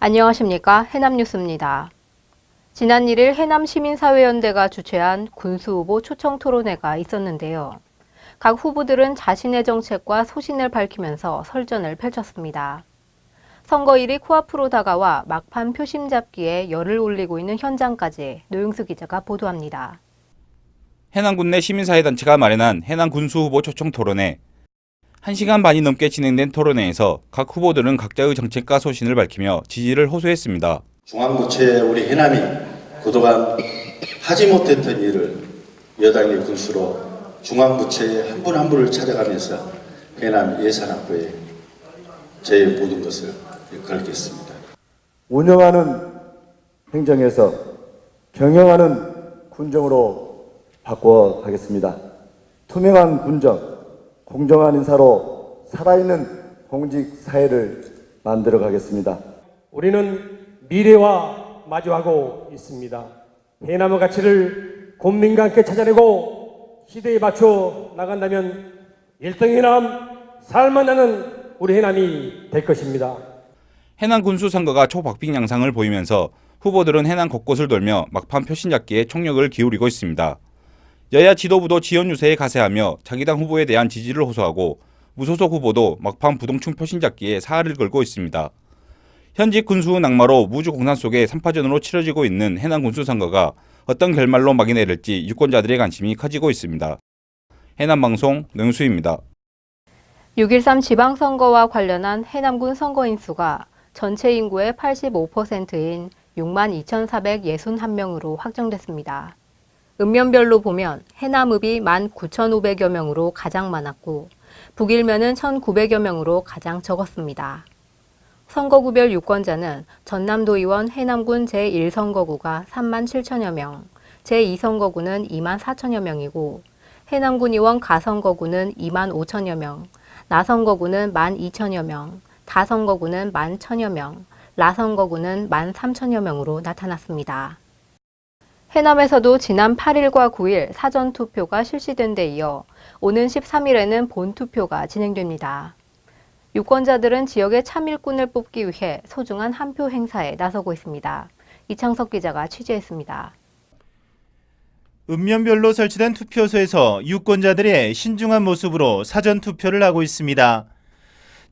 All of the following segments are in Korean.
안녕하십니까. 해남뉴스입니다. 지난 1일 해남시민사회연대가 주최한 군수후보 초청토론회가 있었는데요. 각 후보들은 자신의 정책과 소신을 밝히면서 설전을 펼쳤습니다. 선거일이 코앞으로 다가와 막판 표심 잡기에 열을 올리고 있는 현장까지 노영수 기자가 보도합니다. 해남군 내 시민사회단체가 마련한 해남 군수후보 초청토론회. 1시간 반이 넘게 진행된 토론회에서 각 후보들은 각자의 정책과 소신을 밝히며 지지를 호소했습니다. 중앙부처에 우리 해남이 그동안 하지 못했던 일을 여당의 군수로 중앙부처에 한 분 한 분을 찾아가면서 해남 예산 확보에 제 모든 것을 걸겠습니다. 운영하는 행정에서 경영하는 군정으로 바꿔가겠습니다. 투명한 군정, 공정한 인사로 살아있는 공직 사회를 만들어 가겠습니다. 우리는 미래와 마주하고 있습니다. 해남의 가치를 국민과 함께 찾아내고 시대에 맞춰 나간다면 1등 해남, 살만 나는 우리 해남이 될 것입니다. 해남 군수 선거가 초박빙 양상을 보이면서 후보들은 해남 곳곳을 돌며 막판 표심 잡기에 총력을 기울이고 있습니다. 여야 지도부도 지원 유세에 가세하며 자기 당 후보에 대한 지지를 호소하고 무소속 후보도 막판 부동층 표심 잡기에 사활을 걸고 있습니다. 현직 군수 낙마로 무주 공산 속에 3파전으로 치러지고 있는 해남 군수 선거가 어떤 결말로 막이 내릴지 유권자들의 관심이 커지고 있습니다. 해남방송 노영수입니다. 6.13 지방선거와 관련한 해남군 선거인 수가 전체 인구의 85%인 62,461명으로 확정됐습니다. 읍면별로 보면 해남읍이 19,500여 명으로 가장 많았고 북일면은 1,900여 명으로 가장 적었습니다. 선거구별 유권자는 전남도의원 해남군 제1선거구가 37,000여 명, 제2선거구는 24,000여 명이고 해남군 의원 가선거구는 25,000여 명, 나선거구는 12,000여 명, 다선거구는 11,000여 명, 라선거구는 13,000여 명으로 나타났습니다. 해남에서도 지난 8일과 9일 사전투표가 실시된 데 이어 오는 13일에는 본투표가 진행됩니다. 유권자들은 지역의 참일꾼을 뽑기 위해 소중한 한 표 행사에 나서고 있습니다. 이창석 기자가 취재했습니다. 읍면별로 설치된 투표소에서 유권자들의 신중한 모습으로 사전투표를 하고 있습니다.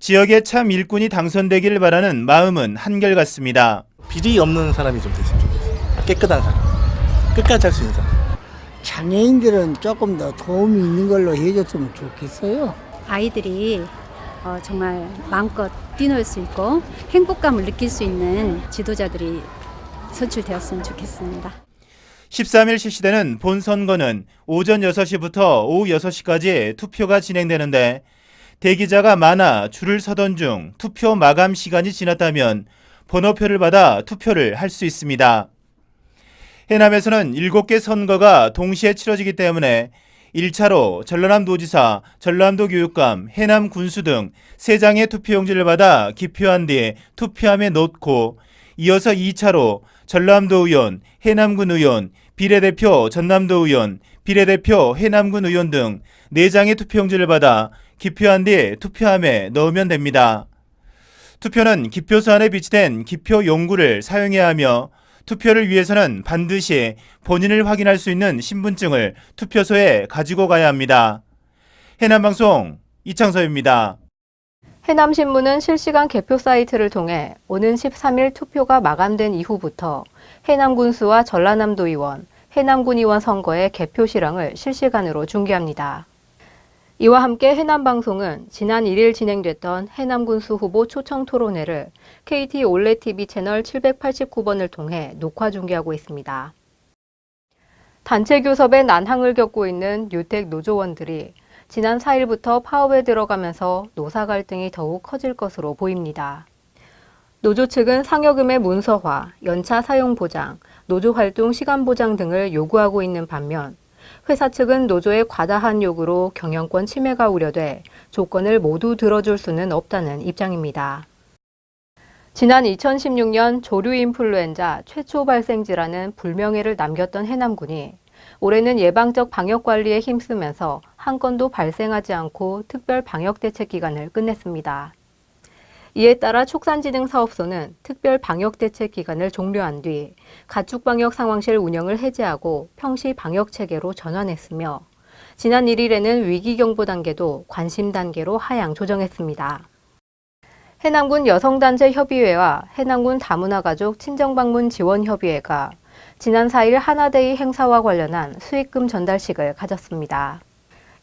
지역의 참 일꾼이 당선되기를 바라는 마음은 한결같습니다. 비리 없는 사람이 좀 됐으면 좋겠어요. 깨끗한 사람. 끝까지 할 수 있는 사람. 장애인들은 조금 더 도움이 있는 걸로 해줬으면 좋겠어요. 아이들이 정말 마음껏 뛰놀 수 있고 행복감을 느낄 수 있는 지도자들이 선출되었으면 좋겠습니다. 13일 실시되는 본선거는 오전 6시부터 오후 6시까지 투표가 진행되는데 대기자가 많아 줄을 서던 중 투표 마감 시간이 지났다면 번호표를 받아 투표를 할 수 있습니다. 해남에서는 7개 선거가 동시에 치러지기 때문에 1차로 전라남도지사, 전라남도교육감, 해남군수 등 3장의 투표용지를 받아 기표한 뒤 투표함에 넣고 이어서 2차로 전라남도의원, 해남군 의원, 비례대표 전남도의원, 비례대표 해남군 의원 등 4장의 투표용지를 받아 기표한 뒤 투표함에 넣으면 됩니다. 투표는 기표소 안에 비치된 기표 용구를 사용해야 하며 투표를 위해서는 반드시 본인을 확인할 수 있는 신분증을 투표소에 가지고 가야 합니다. 해남방송 이창서입니다. 해남신문은 실시간 개표 사이트를 통해 오는 13일 투표가 마감된 이후부터 해남군수와 전라남도의원, 해남군의원 선거의 개표 실황을 실시간으로 중계합니다. 이와 함께 해남방송은 지난 1일 진행됐던 해남군수 후보 초청토론회를 KT 올레TV 채널 789번을 통해 녹화 중계하고 있습니다. 단체 교섭의 난항을 겪고 있는 유택 노조원들이 지난 4일부터 파업에 들어가면서 노사 갈등이 더욱 커질 것으로 보입니다. 노조 측은 상여금의 문서화, 연차 사용 보장, 노조 활동 시간 보장 등을 요구하고 있는 반면 회사 측은 노조의 과다한 요구로 경영권 침해가 우려돼 조건을 모두 들어줄 수는 없다는 입장입니다. 지난 2016년 조류 인플루엔자 최초 발생 질환은 불명예를 남겼던 해남군이 올해는 예방적 방역 관리에 힘쓰면서 한 건도 발생하지 않고 특별 방역 대책 기간을 끝냈습니다. 이에 따라 축산진흥사업소는 특별 방역대책 기간을 종료한 뒤 가축방역 상황실 운영을 해제하고 평시 방역체계로 전환했으며 지난 1일에는 위기경보 단계도 관심 단계로 하향 조정했습니다. 해남군 여성단체협의회와 해남군 다문화가족 친정방문 지원협의회가 지난 4일 하나데이 행사와 관련한 수익금 전달식을 가졌습니다.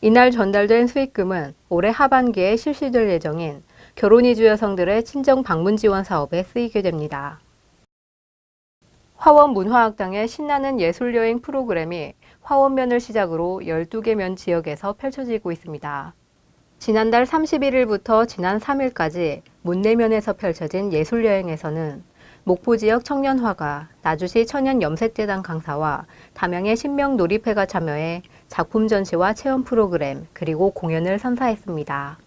이날 전달된 수익금은 올해 하반기에 실시될 예정인 결혼이주 여성들의 친정 방문 지원 사업에 쓰이게 됩니다. 화원문화학당의 신나는 예술여행 프로그램이 화원면을 시작으로 12개 면 지역에서 펼쳐지고 있습니다. 지난달 31일부터 지난 3일까지 문내면에서 펼쳐진 예술여행에서는 목포 지역 청년화가, 나주시 천연염색재단 강사와 담양의 신명 놀이패가 참여해 작품 전시와 체험 프로그램, 그리고 공연을 선사했습니다.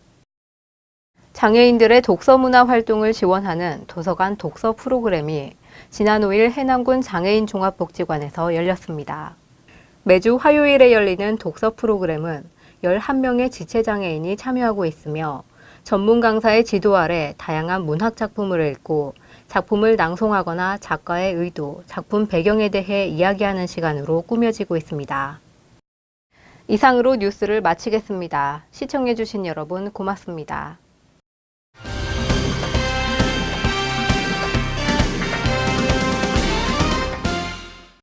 장애인들의 독서 문화 활동을 지원하는 도서관 독서 프로그램이 지난 5일 해남군 장애인 종합복지관에서 열렸습니다. 매주 화요일에 열리는 독서 프로그램은 11명의 지체장애인이 참여하고 있으며 전문 강사의 지도 아래 다양한 문학 작품을 읽고 작품을 낭송하거나 작가의 의도, 작품 배경에 대해 이야기하는 시간으로 꾸며지고 있습니다. 이상으로 뉴스를 마치겠습니다. 시청해주신 여러분 고맙습니다.